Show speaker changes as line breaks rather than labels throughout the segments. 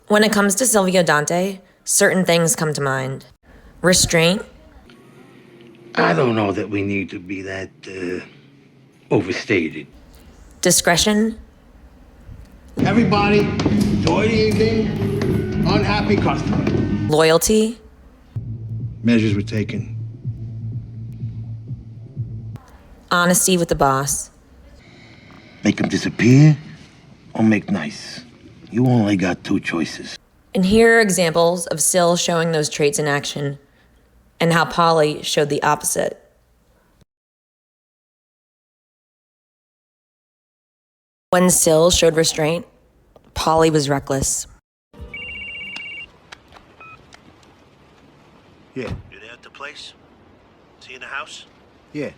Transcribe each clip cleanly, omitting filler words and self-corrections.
When it comes to Silvio Dante, certain things come to mind. Restraint.
I don't know that we need to be that overstated.
Discretion.
Everybody, enjoy the evening. Unhappy customer.
Loyalty.
Measures were taken.
Honesty with the boss.
Make them disappear or make nice. You only got two choices.
And here are examples of Sill showing those traits in action, and how Paulie showed the opposite. When Sill showed restraint, Paulie was reckless.
Yeah.
You there at the place? See in the house?
Yeah.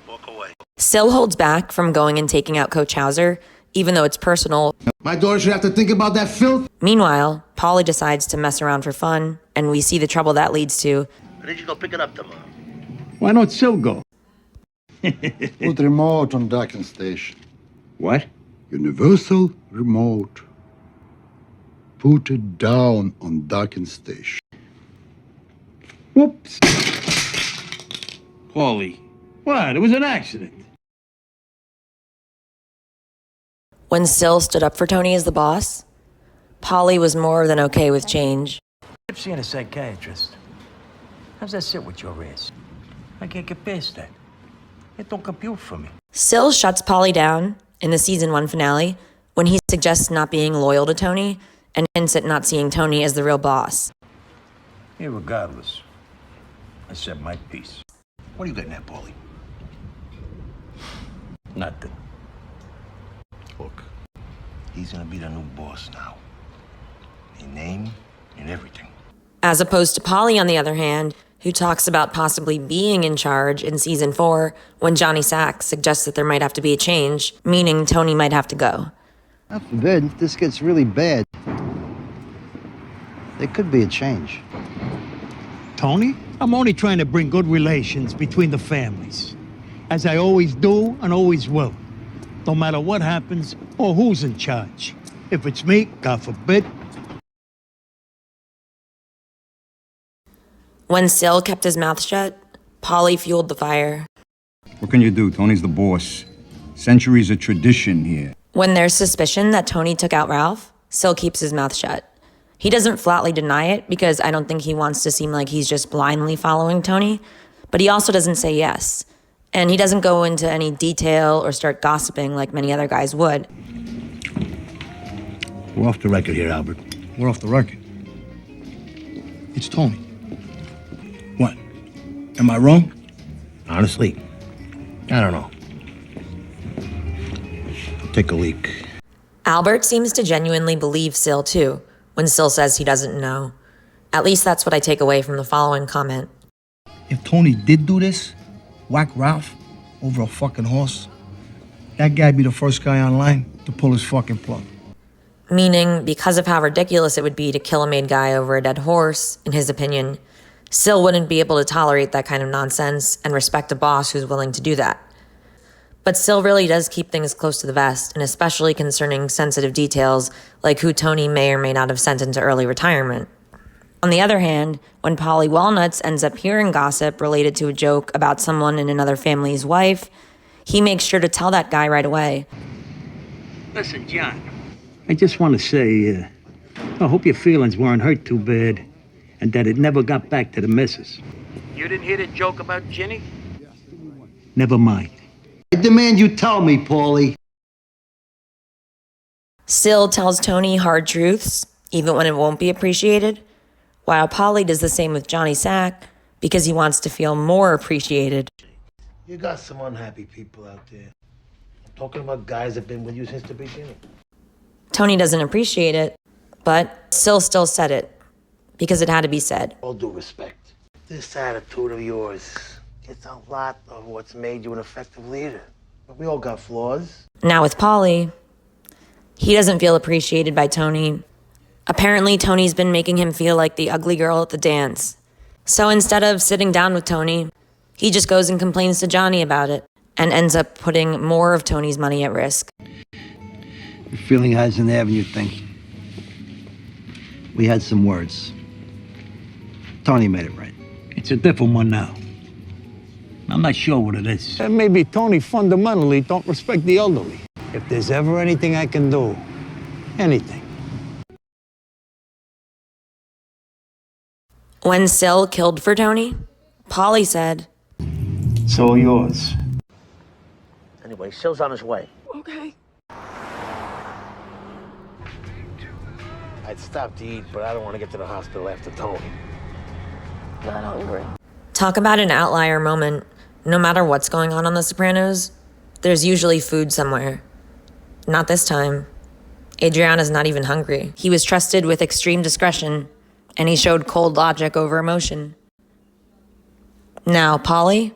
Walk away.
Sill holds back from going and taking out Coach Hauser, even though it's personal.
My daughter should have to think about that filth.
Meanwhile, Paulie decides to mess around for fun, and we see the trouble that leads to.
I need you to go pick it up tomorrow.
Why not Sill go?
Put remote on docking station.
What?
Universal remote. Put it down on docking station.
Whoops.
Paulie.
What? It was an accident.
When Sill stood up for Tony as the boss, Paulie was more than okay with change.
I'm seeing a psychiatrist. How's that sit with your ass? I can't get past that. It don't compute for me.
Sill shuts Paulie down in the season 1 finale when he suggests not being loyal to Tony and hints at not seeing Tony as the real boss.
Irregardless, I said my piece.
What are you getting at, Paulie?
Nothing.
Look, he's gonna be the new boss now. In name and everything.
As opposed to Paulie, on the other hand, who talks about possibly being in charge in season 4 when Johnny Sack suggests that there might have to be a change, meaning Tony might have to go.
God forbid, if this gets really bad, there could be a change.
Tony, I'm only trying to bring good relations between the families. As I always do and always will. No matter what happens or who's in charge. If it's me, God forbid.
When Sill kept his mouth shut, Paulie fueled the fire.
What can you do? Tony's the boss. Centuries of tradition here.
When there's suspicion that Tony took out Ralph, Sill keeps his mouth shut. He doesn't flatly deny it because I don't think he wants to seem like he's just blindly following Tony, but he also doesn't say yes. And he doesn't go into any detail or start gossiping like many other guys would.
We're off the record here, Albert.
We're off the record. It's Tony. What? Am I wrong?
Honestly, I don't know. Take a leak.
Albert seems to genuinely believe Sill too, when Sill says he doesn't know. At least that's what I take away from the following comment.
If Tony did do this, whack Ralph over a fucking horse, that guy'd be the first guy online to pull his fucking plug.
Meaning, because of how ridiculous it would be to kill a made guy over a dead horse, in his opinion, Sill wouldn't be able to tolerate that kind of nonsense and respect a boss who's willing to do that. But Sill really does keep things close to the vest, and especially concerning sensitive details like who Tony may or may not have sent into early retirement. On the other hand, when Paulie Walnuts ends up hearing gossip related to a joke about someone in another family's wife, he makes sure to tell that guy right away.
Listen, John, I just want to say, I hope your feelings weren't hurt too bad and that it never got back to the missus.
You didn't hear the joke about Ginny?
Never mind.
I demand you tell me, Paulie.
Sill tells Tony hard truths, even when it won't be appreciated, while Paulie does the same with Johnny Sack because he wants to feel more appreciated.
You got some unhappy people out there. I'm talking about guys that have been with you since the beginning.
Tony doesn't appreciate it, but Sill still said it because it had to be said.
All due respect, this attitude of yours, it's a lot of what's made you an effective leader. But we all got flaws.
Now with Paulie, he doesn't feel appreciated by Tony. Apparently, Tony's been making him feel like the ugly girl at the dance. So instead of sitting down with Tony, he just goes and complains to Johnny about it and ends up putting more of Tony's money at risk.
You're feeling higher than ever, you think. We had some words. Tony made it right.
It's a different one now. I'm not sure what it is. And maybe Tony fundamentally don't respect the elderly. If there's ever anything I can do, anything.
When Sill killed for Tony, Paulie said,
It's all yours.
Anyway, Sill's on his way.
Okay.
I'd stop to eat, but I don't want to get to the hospital after Tony.
Not hungry.
talk about an outlier moment. No matter what's going on The Sopranos, there's usually food somewhere. Not this time. Adriana's not even hungry. He was trusted with extreme discretion, and he showed cold logic over emotion. Now, Paulie,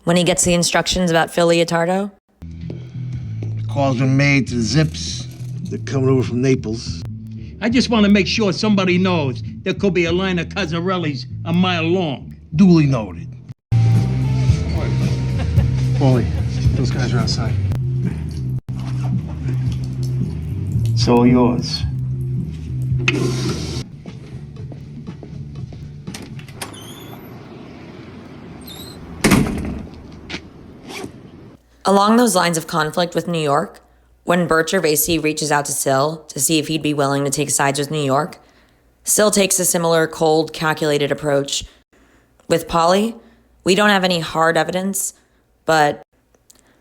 when he gets the instructions about Phil Leotardo,
The call's been made to the Zips. They're coming over from Naples.
I just want to make sure somebody knows there could be a line of Cazzarellis a mile long.
Duly noted.
Paulie, those guys are outside.
It's all yours.
along those lines of conflict with New York, when Burt Gervasi reaches out to Sill to see if he'd be willing to take sides with New York, Sill takes a similar cold, calculated approach. With Paulie, we don't have any hard evidence, but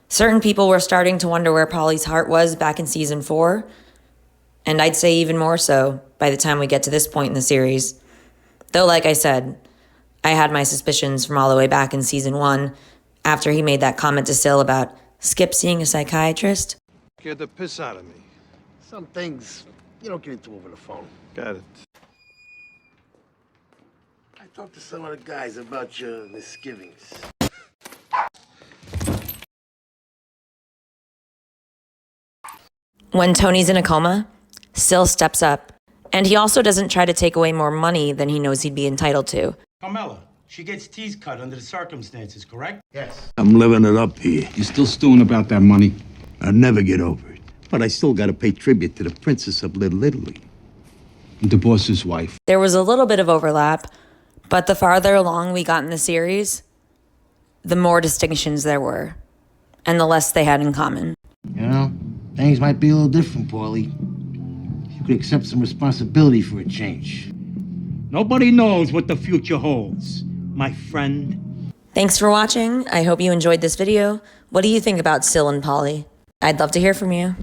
certain people were starting to wonder where Paulie's heart was back in season 4, and I'd say even more so by the time we get to this point in the series. Though, like I said, I had my suspicions from all the way back in season 1, after he made that comment to Sill about Skip seeing a psychiatrist.
Scared the piss out of me.
Some things you don't get into over the phone.
Got it.
I talked to some of the guys about your misgivings.
When Tony's in a coma, Sill steps up, and he also doesn't try to take away more money than he knows he'd be entitled to.
Carmela, she gets teeth cut under the circumstances, correct?
Yes.
I'm living it up here.
You still stewing about that money?
I'll never get over it. But I still gotta pay tribute to the Princess of Little Italy.
The boss's wife.
There was a little bit of overlap, but the farther along we got in the series, the more distinctions there were, and the less they had in common.
You know, things might be a little different, Paulie. You could accept some responsibility for a change.
Nobody knows what the future holds, my friend.
Thanks for watching. I hope you enjoyed this video. What do you think about Sill and Paulie? I'd love to hear from you.